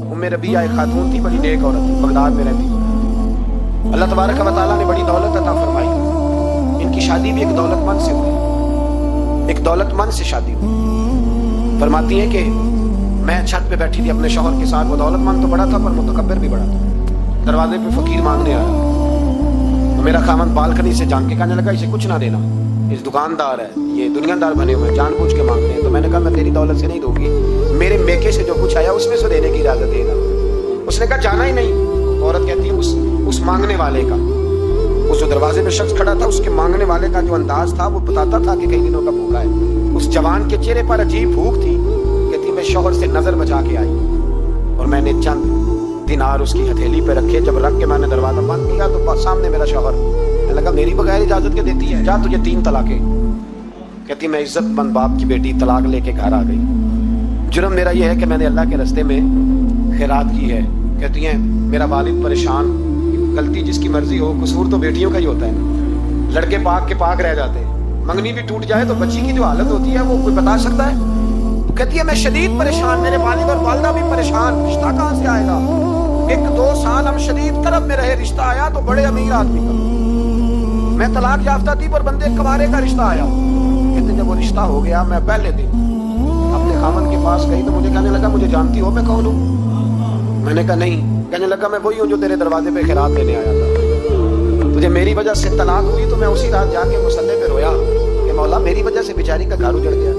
उम्म रबिया एक खातून थी, बड़ी नेक औरत थी, बगदाद में रहती थी। अल्लाह तबारक व तआला ने बड़ी दौलत अता फरमाई। इनकी शादी भी एक दौलतमंद से हुई, एक दौलतमंद से शादी हुई। फरमाती है कि मैं छत पे बैठी थी अपने शौहर के साथ, वो दौलतमंद तो बड़ा था पर मुतकब्बिर भी बड़ा था। दरवाजे पे फकीर मांगने आया तो मेरा खामन बालकनी से जान के कहने लगा इसे कुछ ना देना, इस दुकानदार है, ये दुनियादार बने हुए हैं, जानबूझ के मांगते हैं। तो मैंने कहा मैं तेरी दौलत से नहीं दूंगी, मेरे मेके से जो कुछ आया उसमें से देने की इजाजत देना। उसने कहा जाना ही नहीं। तो औरत कहती है उस मांगने वाले का, उस जो दरवाजे पे शख्स खड़ा था, उसके मांगने वाले का जो अंदाज था वो बताता था कि कई दिनों का भूखा है। उस जवान के चेहरे पर अजीब भूख थी। कहती मैं शौहर से नजर बचा के आई और मैंने चंद दिनार उसकी हथेली पे रखे। जब रख के मैंने दरवाजा बंद किया तो सामने मेरा शौहर। मैंने लगा मेरी बगैर इजाजत के देती है, जा तुझे 3 तलाकें। कहती मैं इज्जतमंद बाप की बेटी तलाक लेके घर आ गई। जुर्म मेरा यह है कि मैंने अल्लाह के रास्ते में खैरात की है। कहती है मेरा वालिद परेशान, गलती जिसकी मर्जी हो, कसूर तो बेटियों का ही होता है ना। लड़के पाक के पाक रह जाते हैं, मंगनी भी टूट जाए तो बच्ची की जो हालत होती है वो कोई बता सकता है। कहती है मैं शदीद परेशान, मेरे वालिद और वालिदा भी परेशान, रिश्ता कहाँ से आएगा। 1-2 साल हम शदीद करब में रहे, रिश्ता आया तो बड़े अमीर आदमी का। मैं तलाक याफ्ता थी पर बंदे कमारे का रिश्ता आया। कहते जब वो रिश्ता हो गया मैं पहले दिन अपने खामन के पास गई तो मुझे कहने लगा मुझे जानती हो मैं कौन हूँ। मैंने कहा नहीं। कहने लगा मैं वही हूँ जो तेरे दरवाजे पे खैरात लेने आया था। तुझे मेरी वजह से तलाक हुई तो मैं उसी रात जाके मुसल्ले पे रोया कि मौला मेरी वजह से बेचारी का घर उजड़ गया।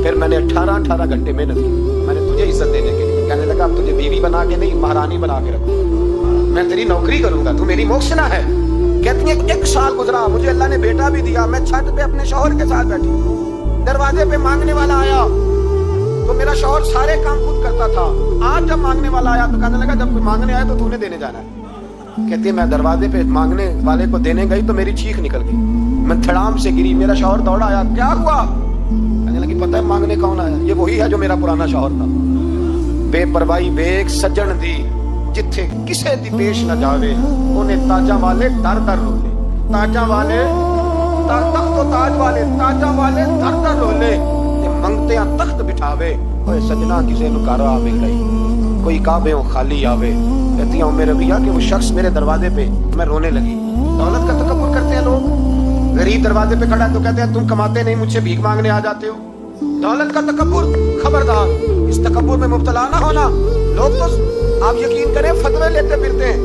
फिर मैंने 18 घंटे मेहनत की, मैंने तुझे इज्जत देने के लिए। कहने लगा अब तुझे बीवी बना के नहीं महारानी बना के रखूंगा, मैं तेरी नौकरी करूंगा, तू मेरी मोहसिना है। कहती है 1 साल गुजरा, मुझे अल्लाह ने बेटा भी दिया। मैं छत पे अपने शौहर के साथ बैठी, दरवाजे पे मांगने वाला आया तो मेरा शौहर सारे काम खुद करता था। आज जब मांगने वाला आया तो कहने लगा जब कोई मांगने आया तो तूने देने जाना है। कहती है मैं दरवाजे पे मांगने वाले को देने गई तो मेरी चीख निकल गई, मैं धड़ाम से गिरी। मेरा शौहर दौड़ा आया, क्या हुआ। कहने लगी पता है मांगने कौन आया, ये वही है जो मेरा पुराना शौहर था। बेपरवाही बेग सज्जन दी जिथे किसे दी पेश न जावे, उन्हें ताजा वाले दर दर रोले, ताजा वाले तख्त ताज वाले ताजा वाले दर दर रोले, मंगते तख्त बिठावे, ओए सजना किसे नु घर आ मिल गई, कोई काबे हो खाली आवे। कहती हूँ मेरे भैया कि वो शख्स मेरे दरवाजे पे, मैं रोने लगी। दौलत का तकब्बुर करते हैं लोग, गरीब दरवाजे पे खड़ा है तो कहते हैं तुम कमाते नहीं, मुझसे भीख मांगने आ जाते हो। दौलत का तकब्बुर, खबरदार इस तकब्बुर में मुब्तला ना होना। लोग तो आप यकीन करें फतवे लेते फिरते हैं,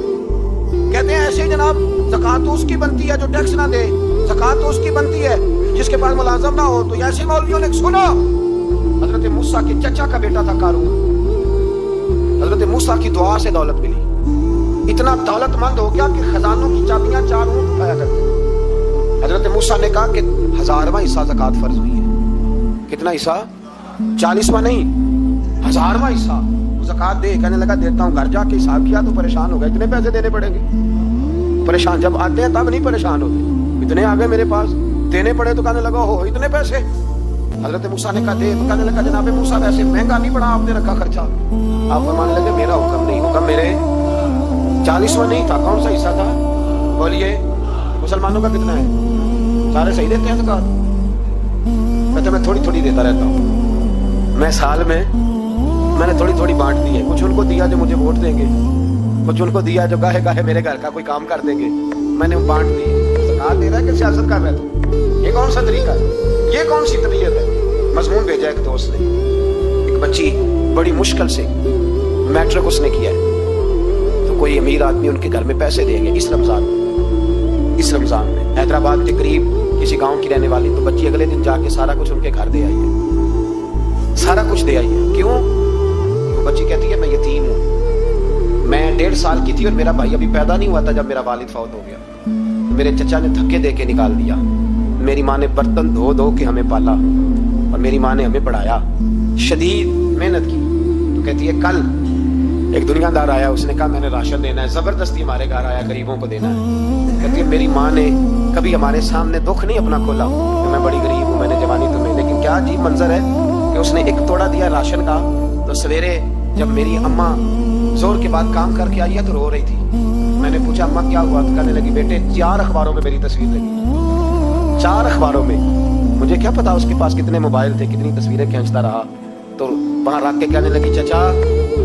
कहते हैं ऐसे जनाब ज़कात तो उसकी बनती है जो टैक्स ना दे, ज़कात तो उसकी बनती है जिसके पास मुलाजम ना हो। तो ऐसे मौलवियों ने सुनो, हजरत मूसा के चचा का बेटा था कारून, हजरत मूसा की दुआ से दौलत मिली, इतना दौलतमंद हो गया कि खजानों की चाबियां 4 ऊंट उठाया करते। हजरत मूसा ने कहा कि 1000वां हिस्सा ज़कात फर्ज हुई है। कितना हिस्सा? 40वां नहीं, 1000वां हिस्सा ज़कात दे। कहने लगा देता हूँ। घर जाके हिसाब किया तो परेशान हो गया, इतने पैसे देने पड़ेंगे। परेशान जब आते हैं तब नहीं परेशान होते, इतने आ गए मेरे पास, देने पड़े। तो कहने लगा हो इतने पैसे। हजरत मूसा ने कहा दे। तो कहने लगा जनाबे मूसा वैसे महंगा नहीं पड़ा आपने रखा खर्चा। आप फरमाने लगे मेरा हुक्म नहीं, हुक्म मेरे 40वां नहीं था, कौन सा हिस्सा था बोलिए। मुसलमानों का कितना है? सारे सही देते हैं ज़कात? कहते मैं थोड़ी थोड़ी देता रहता हूँ, मैं साल में मैंने थोड़ी थोड़ी बांट दी है। कुछ उनको दिया जो मुझे वोट देंगे, कुछ उनको दिया जो गाहे गाहे मेरे घर का कोई काम कर देंगे, मैंने बांट दी। ज़कात दे रहा है कि सियासत कर रहा है तू? ये कौन सा तरीका है, ये कौन सी तबीयत है? मजमून भेजा एक दोस्त ने, एक बच्ची बड़ी मुश्किल से मैट्रिक उसने किया है, तो कोई अमीर आदमी उनके घर में पैसे देंगे इस रमजान में हैदराबाद के करीब किसी गांव की रहने वाली। तो बच्ची अगले दिन जाके सारा कुछ उनके घर दे आई है, सारा कुछ दे आई है। क्यों? वो बच्ची कहती है मैं यतीम हूँ, मैं 1.5 साल की थी और मेरा भाई अभी पैदा नहीं हुआ था जब मेरा वालिद फौत हो गया। तो मेरे चचा ने धक्के दे के निकाल दिया। मेरी माँ ने बर्तन धो धो के हमें पाला और मेरी माँ ने हमें पढ़ाया, शदीद मेहनत की। तो कहती है कल एक दुनियादार आया, उसने कहा मैंने राशन देना है, जबरदस्ती हमारे घर आया, गरीबों को देना है। कहती है मेरी माँ ने कभी हमारे सामने दुख नहीं अपना खोला कि मैं बड़ी गरीब हूँ, मैंने जवानी तुम्हें। लेकिन क्या अजीब मंजर है कि उसने एक तोड़ा दिया राशन का, तो सवेरे जब मेरी अम्मा जोर के बाद काम करके आई है तो रो रही थी। मैंने पूछा अम्मा क्या हुआ? तो कहने लगी बेटे 4 अखबारों में मेरी तस्वीर लगी, 4 अखबारों में। मुझे क्या पता उसके पास कितने मोबाइल थे, कितनी तस्वीरें खींचता रहा। तो वहां रख के कहने लगी चचा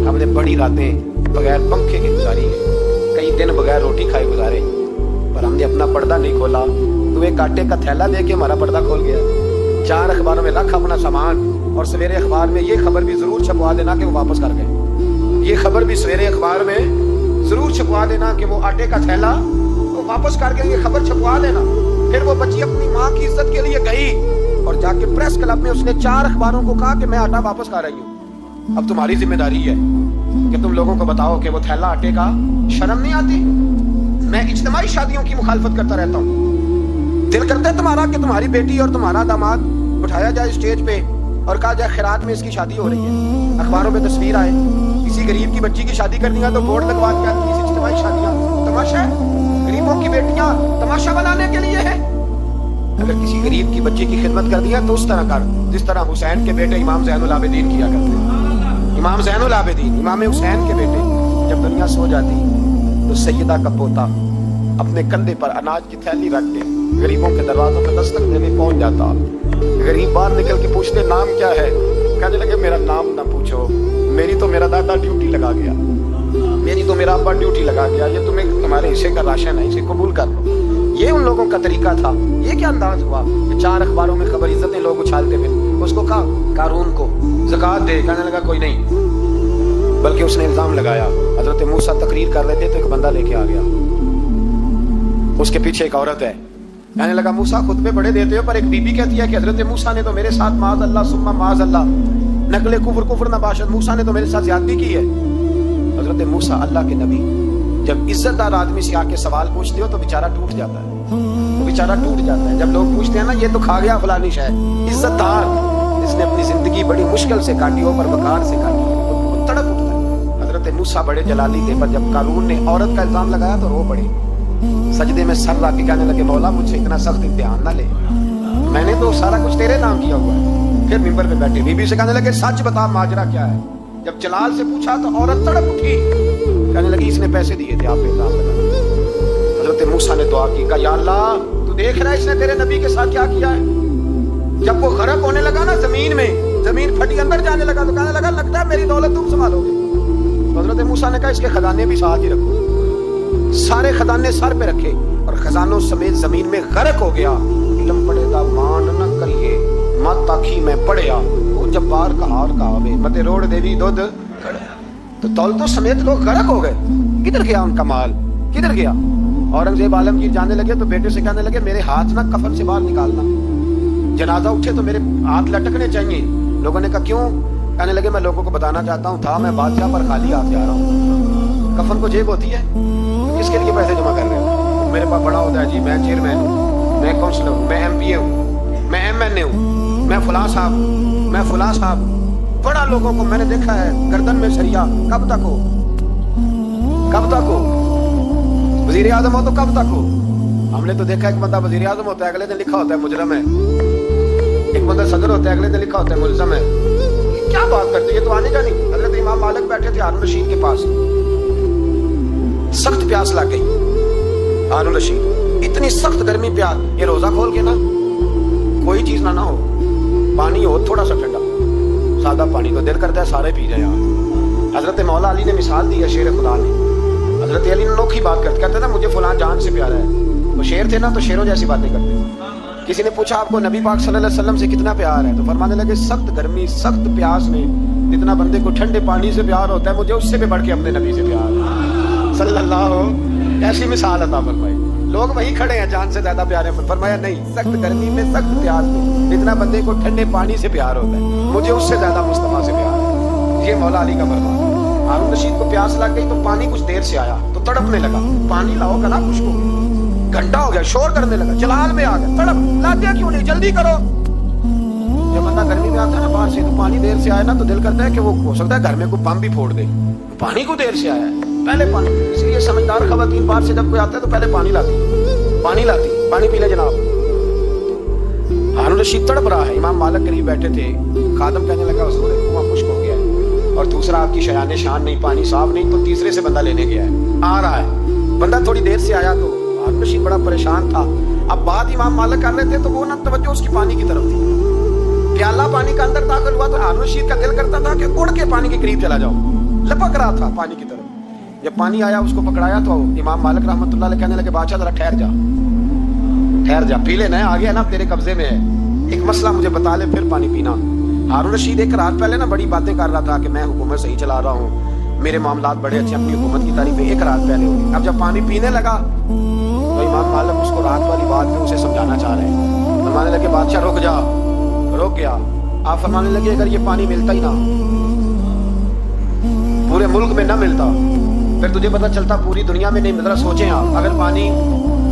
ہم نے بڑی راتیں بغیر پنکھے کے گزاری ہے, کئی دن بغیر روٹی کھائے گزارے, پر ہم نے اپنا پردہ نہیں کھولا. تو ایک آٹے کا تھیلا دے کے ہمارا پردہ کھول گیا. 4 اخباروں میں رکھ اپنا سامان, اور سویرے اخبار میں یہ خبر بھی ضرور چھپوا دینا کہ وہ واپس کر گئے. یہ خبر بھی سویرے اخبار میں ضرور چھپوا دینا کہ وہ آٹے کا تھیلا وہ واپس کر گئے. یہ خبر چھپوا دینا. پھر وہ بچی اپنی ماں کی عزت کے لیے گئی اور جا کے پریس کلب میں اس نے 4 اخباروں کو کہا کہ میں آٹا واپس کر رہی ہوں. اب تمہاری ذمہ داری ہے کہ تم لوگوں کو بتاؤ کہ وہ تھیلا آٹے کا. شرم نہیں آتی؟ میں اجتماعی شادیوں کی مخالفت کرتا رہتا ہوں. دل کرتا ہے تمہارا کہ تمہاری بیٹی اور تمہارا داماد اٹھایا جائے اسٹیج پہ اور کہا جائے خیرات میں اس کی شادی ہو رہی ہے, اخباروں میں تصویر آئے, کسی غریب کی بچی کی شادی کرنی ہے تو بورڈ لگوا دیا کہ اجتماعی شادیاں تماشا ہے, غریبوں کی بیٹیاں تماشا بنانے کے لیے ہے. اگر کسی غریب کی بچی کی خدمت کر دیا تو اس طرح کر جس طرح حسین کے بیٹے امام زین العابدین کیا کرتے. امام زین العابدین امام حسین کے بیٹے جب دنیا سو جاتی تو سیدہ کا پوتا اپنے کندھے پر اناج کی تھیلی رکھ کے غریبوں کے دروازوں پہ دستک دینے پہنچ جاتا. غریب باہر نکل کے پوچھتے نام کیا ہے, کہنے لگے میرا نام نہ پوچھو, میری تو میرا دادا ڈیوٹی لگا گیا, میری تو میرا ابا ڈیوٹی لگا گیا, یہ تمہیں تمہارے حصے کا راشن ہے, اسے قبول کر لو. یہ ان لوگوں کا طریقہ تھا. یہ کیا انداز ہوا کہ 4 اخباروں میں خبر عزتیں لوگ اچھالتے پھر. اس کو کہا قارون کو زکوٰۃ دے, کہنے لگا کوئی نہیں, بلکہ اس نے الزام لگایا. حضرت موسیٰ تقریر کر رہے تھے تو ایک بندہ لے کے آ گیا, اس کے پیچھے ایک عورت ہے. کہنے لگا موسیٰ خطبے بڑے دیتے ہو, پر ایک بی بی کہتی ہے کہ حضرت موسیٰ نے تو میرے ساتھ معاذ اللہ ثم معاذ اللہ نقل کفر نہ باشد, موسیٰ نے تو میرے ساتھ زیادتی کی ہے. حضرت موسیٰ اللہ کے نبی جب عزت دار آدمی سے آ کے سوال پوچھتے ہو تو بیچارہ ٹوٹ جاتا ہے, وہ بیچارہ ٹوٹ جاتا ہے. جب لوگ پوچھتے ہیں نا یہ تو کھا گیا فلانی شے, عزت دار جس نے اپنی زندگی بڑی مشکل سے کاٹی ہو پر وقار سے کاٹی وہ تڑپ اٹھتا ہے. حضرت موسیٰ بڑے جلالی تھے, پر جب قارون نے عورت کا الزام لگایا تو رو پڑے, سجدے میں سر رکھ کے کہنے لگے مولا مجھ سے اتنا سخت امتحان نہ لے, میں نے تو سارا کچھ تیرے نام کیا ہوا ہے. پھر ممبر پہ بیٹھے بی بی سے کہنے لگے سچ بتا ماجرا کیا ہے. جب جلال سے پوچھا تو عورت تڑپ اٹھی, کہنے لگی اس نے پیسے دیے تھے آپ پہ الزام لگانے. حضرت موسیٰ نے دعا کی, کہا یا اللہ تو دیکھ رہا ہے اس نے تیرے نبی کے ساتھ کیا کیا ہے. جب وہ غرق ہونے لگا نا زمین میں, زمین پھٹی اندر جانے لگا تو کہنے لگا لگتا ہے میری دولت تم سنبھالو گے. تو حضرت موسیٰ نے کہا اس کے خزانے بھی ساتھ ہی رکھو. سارے خزانے سر پہ رکھے اور خزانوں سمیت زمین میں غرق ہو گیا. علم پڑے دا مان نہ کریے مت آکھی میں پڑھیا, وہ جبار کا ہار کا آوے متے روڑ دیوی دودھ. تو دولتوں سمیت لوگ غرق ہو گئے. کدھر گیا ان کا مال, کدھر گیا؟ اورنگزیب عالمگیر جانے لگے تو بیٹے سے کہنے لگے میرے ہاتھ نہ کفن سے باہر نکالنا, جنازہ اٹھے تو میرے ہاتھ لٹکنے چاہیے. لوگوں نے کہا کیوں؟ کہنے لگے میں لوگوں کو بتانا چاہتا ہوں تھا میں بادشاہ پر خالی ہاتھ جا رہا ہوں. کفن کو جیب ہوتی ہے, کس کے لیے پیسے جمع کر رہے ہو؟ میرے پاس بڑا ہوتا ہے جی, میں چیئرمین ہوں, میں کونسلر ہوں, میں ایم پی اے ہوں, میں ایم این اے ہوں, میں فلاں صاحب, میں فلاں صاحب. بڑا لوگوں کو میں نے دیکھا ہے گردن میں سریا, کب تک ہو, کب تک ہو؟ وزیر اعظم ہو تو کب تک ہو؟ ہم نے تو دیکھا ایک بندہ وزیر اعظم ہوتا ہے اگلے دن لکھا ہوتا ہے مجرم ہے, ایک بندہ صدر ہوتا ہے اگلے دن لکھا ہوتا ہے ملزم ہے. کیا بات کرتے, یہ تو آنے کا نہیں. حضرت امام مالک بیٹھے تھے ہارون رشید کے پاس, سخت پیاس لگ گئی. ہارون رشید اتنی سخت گرمی پیاس, یہ روزہ کھول کے نا کوئی چیز نہ ہو, پانی ہو تھوڑا سا ٹھنڈا سادہ پانی, تو دل کرتا ہے سارے پی جائیں. حضرت مولا علی نے مثال دی ہے شیر خدا نے. حضرت علی نے انوکھی بات کہتے نا مجھے فلاں جان سے پیارا ہے. وہ شیر تھے نا تو شیروں جیسی باتیں کرتے. کسی نے پوچھا آپ کو نبی پاک صلی اللہ علیہ وسلم سے کتنا پیار ہے, تو فرمانے لگے سخت گرمی سخت پیاس میں جتنا بندے کو ٹھنڈے پانی سے پیار ہوتا ہے مجھے اس سے بھی بڑھ کے اپنے نبی سے پیار ہے صلی اللہ. ایسی مثال عطا فرمائی. لوگ وہیں کھڑے ہیں جان سے زیادہ پیارے, فرمایا نہیں سخت گرمی میں سخت پیاس میں جتنا بندے کو ٹھنڈے پانی سے پیار ہوتا ہے مجھے اس سے زیادہ مصطفیٰ سے پیار ہے. یہ مولا علی کا فرمان. ہارون رشید کو پیاس لگ گئی تو پانی کچھ دیر سے آیا تو تڑپنے لگا, پانی لاؤ گلا خشک ہو گیا, گھنٹہ ہو گیا, شور کرنے لگا, جلال میں آ گیا, تڑپ لاتے کیوں نہیں, جلدی کرو. جب بندہ گرمی میں آتا ہے نا باہر سے تو پانی دیر سے آیا نا تو دل کرتا ہے کہ وہ ہو سکتا ہے گھر میں کوئی پمپ بھی پھوڑ دے, پانی کو دیر سے آیا ہے پہلے پانی. اس لیے سمجھدار خواتین باہر سے جب کوئی آتا ہے تو پہلے پانی لاتی, پانی پی لے جناب. ہارون رشید تڑپ رہا ہے, امام مالک قریب بیٹھے تھے. خادم کہنے لگا حضور کنواں خشک ہو گیا ہے اور دوسرا آپ کی شایان شان نہیں, پانی صاف نہیں, تو تیسرے سے بندہ لینے گیا ہے, آ رہا ہے. بندہ تھوڑی دیر سے آیا تو ہارون رشید بڑا پریشان تھا. اب بات امام مالک کر رہے تھے تو وہ نہ توجہ اس کی پانی کی طرف تھی. پیالہ پانی کا اندر داخل ہوا تو ہارون رشید کا دل کرتا تھا کہ اڑ کے پانی کے قریب چلا جاؤ, लपक रहा था पानी की तरफ। जब पानी आया उसको पकड़ाया तो इमाम मालिक रहमतुल्लाह अलैह कहने लगे बादशाह जरा ठहर जा, पी लेना, आ गया ना तेरे कब्जे में है, एक मसला मुझे बता ले फिर पानी पीना। हारून रशीद एक रात पहले ना बड़ी बातें कर रहा था कि मैं हुकूमत सही चला रहा हूँ, मेरे मामलात बड़े अच्छे, अपनी हुकूमत की तारीफ एक रात पहले हुई। अब जब पानी पीने लगा तो इमाम मालिक उसको रात वाली बात में उसे समझाना चाह रहे हैं। फरमाने लगे बादशाह रुक जा, रुक गया। आप फरमाने लगे अगर ये पानी मिलता ही ना, पूरे मुल्क में ना मिलता, फिर तुझे पता चलता पूरी दुनिया में नहीं मिल रहा। सोचें आप, अगर पानी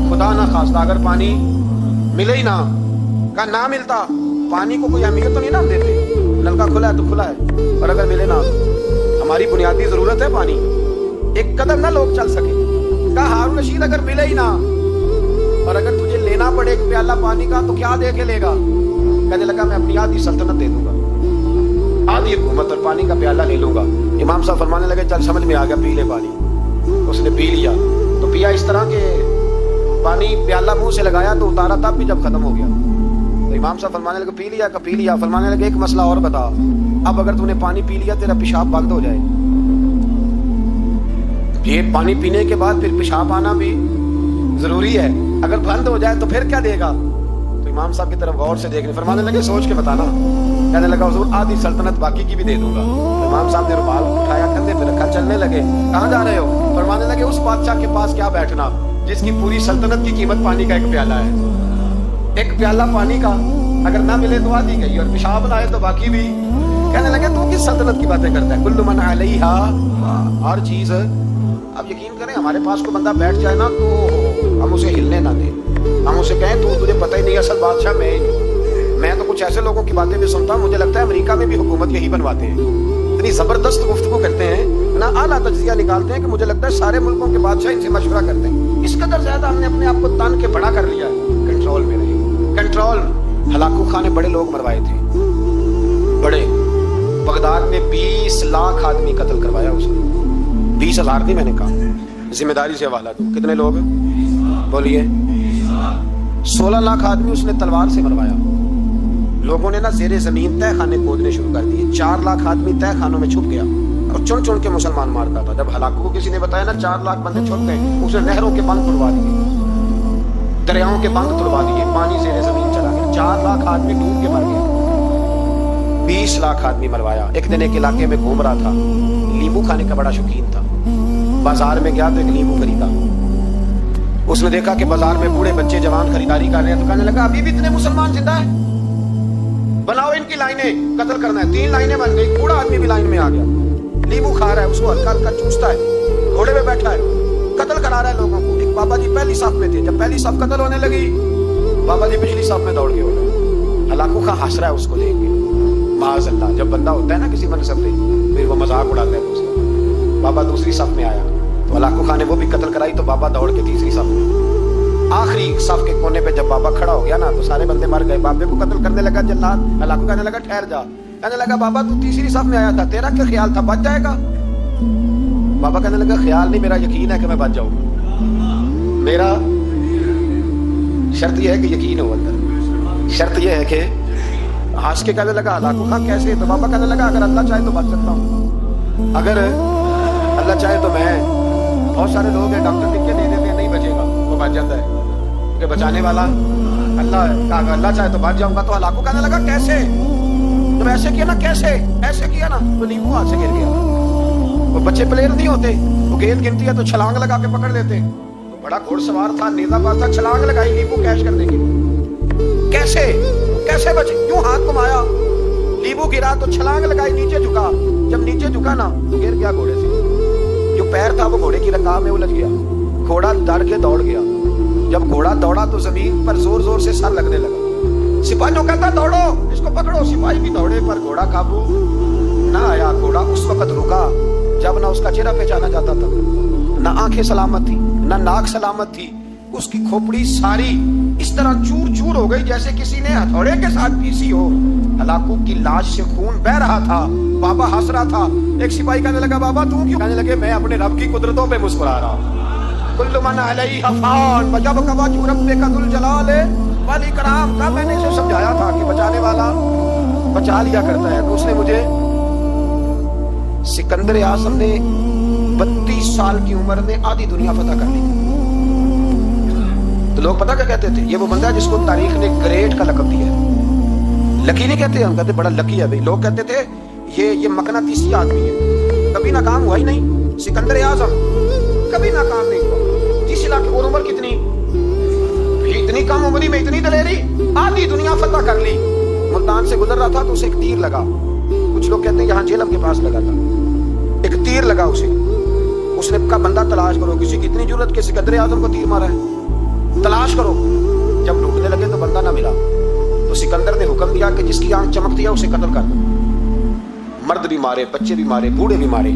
खुदा ना खास्ता अगर पानी मिले ही ना, का ना मिलता, पानी को कोई अहमियत तो नहीं ना देते, नलका खुला है तो खुला है, और अगर मिले ना, हमारी बुनियादी जरूरत है पानी, एक कदम ना लोग चल सके। कहा हारून रशीद अगर मिले ही ना, और अगर तुझे लेना पड़े एक प्याला पानी का तो क्या दे के लेगा? कहने लगा मैं अपनी आधी सल्तनत दे दूंगा, आधी हुकूमत और पानी का प्याला ले लूंगा। इमाम साहब फरमाने लगे चल समझ में आ गया, पी ले पानी। उसने पी लिया तो पिया इस तरह के पानी, प्याला मुंह से लगाया तो उतारा तब भी जब खत्म हो गया तो इमाम साहब फरमाने लगे पी लिया का पी लिया। फरमाने लगे एक मसला और बता, अब अगर तूने पानी पी लिया तेरा पेशाब बंद हो जाए, ये पानी पीने के बाद फिर पेशाब आना भी जरूरी है, अगर बंद हो जाए तो फिर क्या देगा? तो इमाम साहब की तरफ गौर से देखने, फरमाने लगे सोच के बताना। कहने लगा हुजूर आधी सल्तनत बाकी की भी दे दूंगा। तो इमाम साहब ने रुमाल उठाया, कंधे पे रखा, चलने लगे। कहाँ जा रहे हो? फरमाने लगे उस बादशाह के पास क्या बैठना जिसकी पूरी सल्तनत की कीमत पानी का एक प्याला है। एक प्याला पानी का अगर ना मिले तो आधी गई, और पेशाब ना आए तो बाकी भी। कहने लगे तू किस सल्तनत की बातें करता है? कुल्लु मन अलैहा, हर चीज। अब यकीन करें हमारे पास कोई बंदा बैठ जाए ना तो हम उसे हिलने ना दें, हम उसे कहें तू तुझे पता ही नहीं असल बादशाह मैं ही नहीं। मैं तो कुछ ऐसे लोगों की बातें भी सुनता हूँ, मुझे लगता है अमेरिका में भी हुकूमत यही बनवाते हैं, इतनी जबरदस्त गुफ्तगू करते हैं ना, आला तज्जिया निकालते हैं कि मुझे लगता है सारे मुल्कों के बादशाह इनसे मशवरा करते हैं। इस कदर ज्यादा हमने अपने आप को तन के बड़ा कर लिया है। कंट्रोल में रहे, कंट्रोल। हलाकू खां ने बड़े लोग मरवाए थे, बड़े। बगदाद में 20 लाख आदमी कत्ल करवाया उसने, 20,000 नहीं मैंने कहा, जिम्मेदारी से हवाला दो। कितने लोग बोलिए? 16 लाख आदमी उसने तलवार से मरवाया। लोगों ने ना जेरे जमीन तह खाने खोदने शुरू कर दिए, 4 लाख आदमी तह खानों में छुप गया और चुन चुन के मुसलमान मारता था। जब हलाकू को किसी ने बताया ना 4 लाख बंदे छुप गए, उसने नहरों के बंद तुड़वा दिए, दरियाओं के बंद तुड़वा दिए, पानी जेरे जमीन चला गया, 4 लाख आदमी डूब के मर गए। 20 लाख आदमी मरवाया। एक दिन एक इलाके में घूम रहा था, नींबू खाने का बड़ा शौकीन था, बाजार में गया तो एक नींबू खरीदा। उसने देखा कि बाजार में बूढ़े बच्चे जवान खरीदारी कर रहे हैं, तो कहने लगा अभी भी इतने मुसलमान जिंदा है, बनाओ इनकी लाइनें, कत्ल करना है। 3 लाइनें बन गई, बूढ़ा आदमी भी लाइन में आ गया, नींबू खा रहा है, उसको हल्का हल्का चूसता है, घोड़े पे बैठा है, कत्ल करा रहा है लोगों को। एक बाबा जी पहली साफ में थे, जब पहली साफ कत्ल होने लगी बाबा जी पिछली साफ में दौड़ के हो गए। हलाकू खां हंस रहा है उसको देख के, माज़अल्लाह। जब बंदा होता है ना किसी मनसब पे, फिर वो मजाक उड़ाता है दूसरा। बाबा दूसरी साफ में आया तो हलाकू खां ने वो भी कत्ल कराई, तो बाबा दौड़ के तीसरी साफ में। आखिरी साफ के कोने पे जब बाबा खड़ा हो गया ना तो सारे बंदे मर गए। बाबे को कत्ल करने लगा जल्लाद। हलाकू कहने लगा ठहर जा। कहने लगा बाबा तू तीसरी साफ में आया था, तेरा क्या ख्याल था बच जाएगा? बाबा कहने लगा ख्याल नहीं, मेरा यकीन है कि मैं बच जाऊंगा। मेरा शर्त यह है कि यकीन हो अंदर, शर्त यह है कि हंस के कहने लगा हलाकू खां कैसे? तो बाबा कहने लगा अगर अल्लाह चाहे तो बच सकता हूँ, अगर अल्लाह चाहे तो मैं। बहुत सारे लोग हैं डॉक्टर लिख के दे देते हैं नहीं बचेगा, वो बच जाता है कि बचाने वाला अल्लाह है। अगर अल्लाह चाहे तो बच जाऊंगा। तो हलाकू कहने लगा कैसे? जब ऐसे किया ना, कैसे ऐसे किया ना तो नींबू हाथ से गिर गया। वो बच्चे प्लेयर नहीं होते, वो गेंद गिनती है तो छलांग लगा के पकड़ लेते। तो बड़ा घोड़सवार था, नेजाबाज था, छलांग लगाई नींबू कैच करने की। कैसे कैसे बचे? क्यों हाथ घुमाया, नींबू गिरा तो छलांग लगाई, नीचे झुका। जब नीचे झुका ना तो गिर गया घोड़े से, जो पैर था वो घोड़े की रकाब में उलझ गया। घोड़ा डर के दौड़ गया। जब घोड़ा दौड़ा तो जमीन पर जोर जोर से सर लगने लगा। सिपाहियों कहता दौड़ो, इसको पकड़ो। सिपाही भी दौड़े पर घोड़ा काबू ना आया। घोड़ा उस वक्त रुका जब ना उसका चेहरा पहचाना जाता था, ना आंखें सलामत थी, ना नाक सलामत थी। उसकी खोपड़ी सारी इस तरह चूर चूर हो गई जैसे किसी ने हथौड़े के साथ पीसी हो। हलाकू की लाश से खून बह रहा था। बाबा हंस रहा था। एक सिपाही कहने लगा बाबा तू क्यों? कहने लगे मैं अपने रब की कुदरतों पे मुस्कुरा रहा हूँ। कुल्लु मन अलैहा फान वजब वजहु रब्बिका जुल जलाल वल इकराम का मैंने इसे समझाया था कि बचाने वाला बचा लिया करता है। तो उसने मुझे सिकंदर आजम ने 32 साल की उम्र में आधी दुनिया फतह कर ली। तो लोग पता क्या कहते थे, ये वो बंदा है जिसको तारीख ने ग्रेट का लक़ब दिया है। लकी नहीं कहते, हम कहते बड़ा लकी है भाई। लोग कहते थे ये मकनातीसी आदमी है, कभी नाकाम हुआ ही नहीं। सिकंदर आजम कभी नाकाम नहीं हुआ। जिस इलाके, और उम्र कितनी, इतनी कम उम्र में इतनी दलेरी, आधी दुनिया फतह कर ली। मुल्तान से गुजर रहा था तो उसे एक तीर लगा। कुछ लोग कहते हैं यहाँ जेलम के पास लगा था, एक तीर लगा उसे। उसने कहा बंदा तलाश करो, किसी की इतनी जरूरत कि सिकंदर आजम को तीर मारा है, तलाश करो। जब ढूंढने लगे तो बंदा ना मिला, तो सिकंदर ने हुक्म दिया कि जिसकी आंख चमकती है उसे कत्ल कर दो। मर्द भी मारे, बच्चे भी मारे, बूढ़े भी मारे।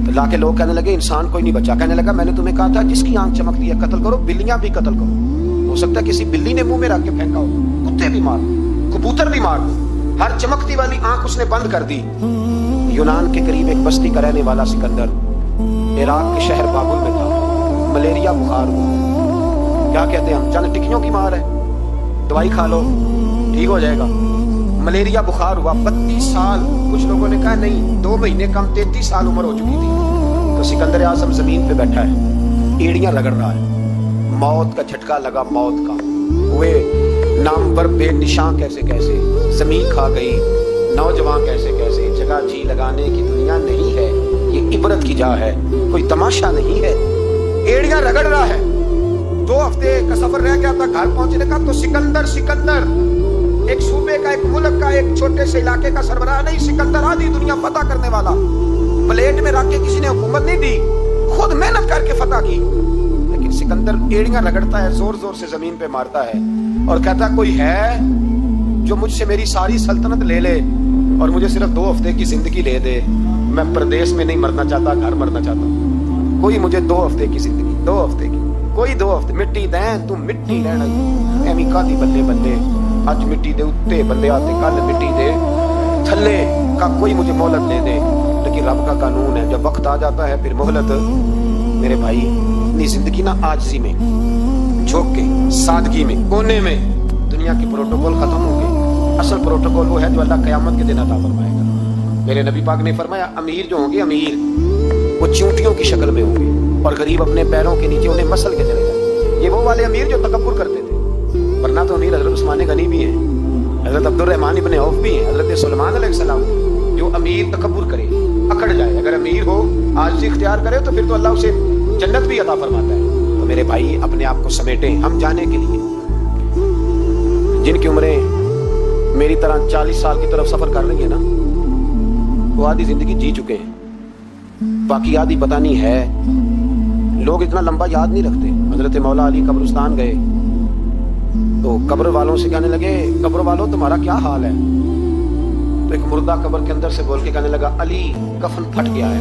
तो लाके लोग कहने लगे इंसान कोई नहीं बचा। कहने लगा मैंने तुम्हें कहा था जिसकी आंख चमकती है कत्ल करो, बिल्लियां भी कत्ल करो। हो सकता है किसी बिल्ली ने मुंह में रख के फेंका हो, कुत्ते भी मार दो, कबूतर भी मार दो। हर चमकती वाली आंख उसने बंद कर दी। यूनान के करीब एक बस्ती का रहने वाला सिकंदर इराक के शहर बाबुल में था। मलेरिया बुखार हुआ, क्या कहते हैं हम, चंद टिक्कियों की मार है, दवाई खा लो ठीक हो जाएगा। मलेरिया बुखार हुआ, 32 साल, कुछ लोगों ने कहा नहीं 2 महीने कम, 33 साल उम्र हो चुकी थी। तो सिकंदर आजम जमीन पे बैठा है, एड़ियां रगड़ रहा है। मौत का झटका लगा, मौत का। वे नामवर बेनिशां कैसे कैसे, जमीन खा गई, नौजवान कैसे कैसे। जगह जी लगाने की दुनिया नहीं है, ये इबरत की जा है, कोई तमाशा नहीं है। एड़ियां रगड़ रहा है। 2 हफ्ते का सफर रह गया था, घर पहुंचने का। तो सिकंदर एक सूबे का, एक मुल्क का, एक छोटे से इलाके का सरबराह नहीं। सिकंदर आधी दुनिया फतह करने वाला। प्लेट में रख के किसी ने हुकूमत नहीं दी, खुद मेहनत करके फतह की। लेकिन सिकंदर एड़ियां रगड़ता है, जोर जोर से जमीन पे मारता है और कहता कोई है जो मुझसे मेरी सारी सल्तनत ले ले और मुझे सिर्फ 2 हफ्ते की जिंदगी ले दे। मैं प्रदेश में नहीं मरना चाहता, घर मरना चाहता। कोई मुझे 2 हफ्ते की जिंदगी, 2 हफ्ते की, कोई 2 हफ्ते मिट्टी दें, तू मिट्टी रहना एवं कादी बल्ले बल्ले। अज मिट्टी दे उत्ते बंदे आते, कल मिट्टी दे थल्ले का, कोई मुझे मोहलत दे दे। लेकिन रब का कानून है, जब वक्त आ जाता है फिर मोहलत। मेरे भाई अपनी जिंदगी ना आजिज़ी में, झोंक के, सादगी में, कोने में, दुनिया की प्रोटोकॉल खत्म हो गए। असल प्रोटोकॉल वो है जो अल्लाह क़यामत के दिन अता फरमाएगा। मेरे नबी पाक ने फरमाया अमीर जो होंगे, अमीर वो चूंटियों की शक्ल में होंगे और गरीब अपने पैरों के नीचे उन्हें मसल के चले जाएंगे। ये वो वाले अमीर जो तकब्बुर करते थे, वरना तो अमीर हजरत उस्मान गनी भी हैं, हजरत अब्दुर्रहमान इब्न औफ भी हैं, हजरत सुलेमान अलैहिस्सलाम। जो अमीर तकब्बुर करे, अकड़ जाए, अगर अमीर हो, आजिज़ी इख्तियार करे, तो फिर तो अल्लाह उसे जन्नत भी अता फरमाता है। तो मेरे भाई अपने आप को समेटें हम जाने के लिए। जिनकी उम्रें मेरी तरह 40 साल की तरफ सफर कर रही है ना, वो आधी जिंदगी जी चुके हैं, बाकी आधी पता नहीं है। लोग इतना लंबा याद नहीं रखते। हजरत मौला अली कब्रिस्तान गए तो कब्र वालों से कहने लगे कब्र वालों तुम्हारा क्या हाल है। तो एक मुर्दा कब्र के अंदर से बोल के कहने लगा अली कफन फट गया है,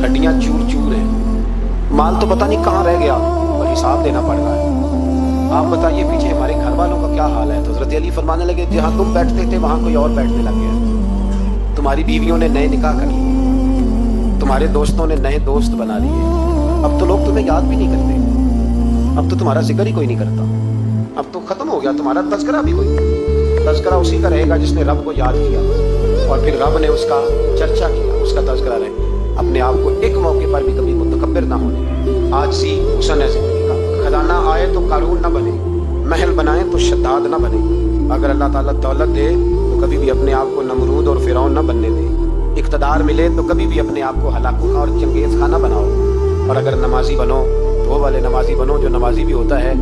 हड्डियां चूर चूर हैं, माल तो पता नहीं कहाँ रह गया और हिसाब देना पड़ रहा है। आप बताइए पीछे हमारे घर वालों का क्या हाल है। तो हजरत अली फरमाने लगे जहाँ तुम बैठते थे वहां कोई और बैठने लग गया, तुम्हारी बीवियों ने नए निकाह कर लिए, तुम्हारे दोस्तों ने नए दोस्त बना लिए, अब तो लोग तुम्हें याद भी नहीं करते, अब तो तुम्हारा जिक्र ही कोई नहीं करता, अब तो खत्म हो गया तुम्हारा तज़किरा भी कोई। तज़किरा उसी का रहेगा जिसने रब को याद किया और फिर रब ने उसका चर्चा किया, उसका तज़किरा रहे। अपने आप को एक मौके पर भी कभी मुतकब्बिर ना होने। आज सी हुस्न है जिंदगी का, खजाना आए तो कारून ना बने, महल बनाए तो शद्दाद ना बने। अगर अल्लाह ताला दौलत दे तो कभी भी अपने आप को नमरूद और फिरौन ना बनने दे। इक़्तिदार मिले तो कभी भी अपने आप को हलाकुन और चंगेज़ खां ना बनाओ। और अगर नमाजी बनो तो वो वाले नमाजी बनो जो नमाजी भी होता है।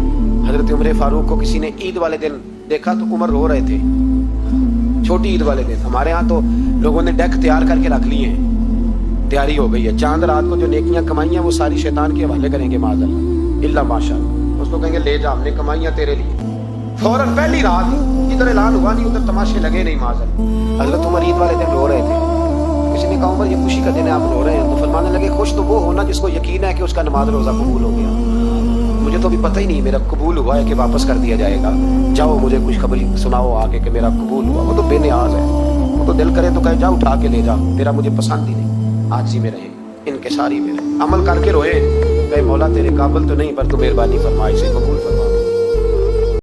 हजरत उमर फारूक को किसी ने ईद वाले दिन देखा तो उमर रो रहे थे, छोटी ईद वाले दिन। हमारे यहाँ तो लोगों ने डेक तैयार करके रख लिए हैं, तैयारी हो गई है। चांद रात को जो नेकियां कमाई हैं वो सारी शैतान के हवाले करेंगे माज़अल्लाह इल्ला माशाअल्लाह। उसको कहेंगे ले जा, हमने कमाइयां तेरे लिए। फौरन पहली रात इधर ऐलान हुआ नहीं, उधर तमाशे लगे नहीं माज़अल्लाह। हजरत उमर ईद वाले दिन रो रहे थे। किसी ने कहा उमर ये खुशी का दिन है, आप रो रहे हैं। तो फरमाने लगे खुश तो वो होना जिसको यकीन है कि उसका नमाज रोजा कबूल हो गया। मुझे तो अभी पता ही नहीं मेरा कबूल हुआ है कि वापस कर दिया जाएगा। जाओ मुझे कुछ खबरी सुनाओ आके कि मेरा कबूल हुआ। वो तो बेनियाज है, वो तो दिल करे तो कहे जा उठा के ले जा, तेरा मुझे पसंद ही नहीं। आजी में रहे, इनकिसारी में रहे, अमल करके रोए, कहे मौला तेरे काबिल तो नहीं पर तू मेहरबानी फरमा, इसे कबूल फरमा।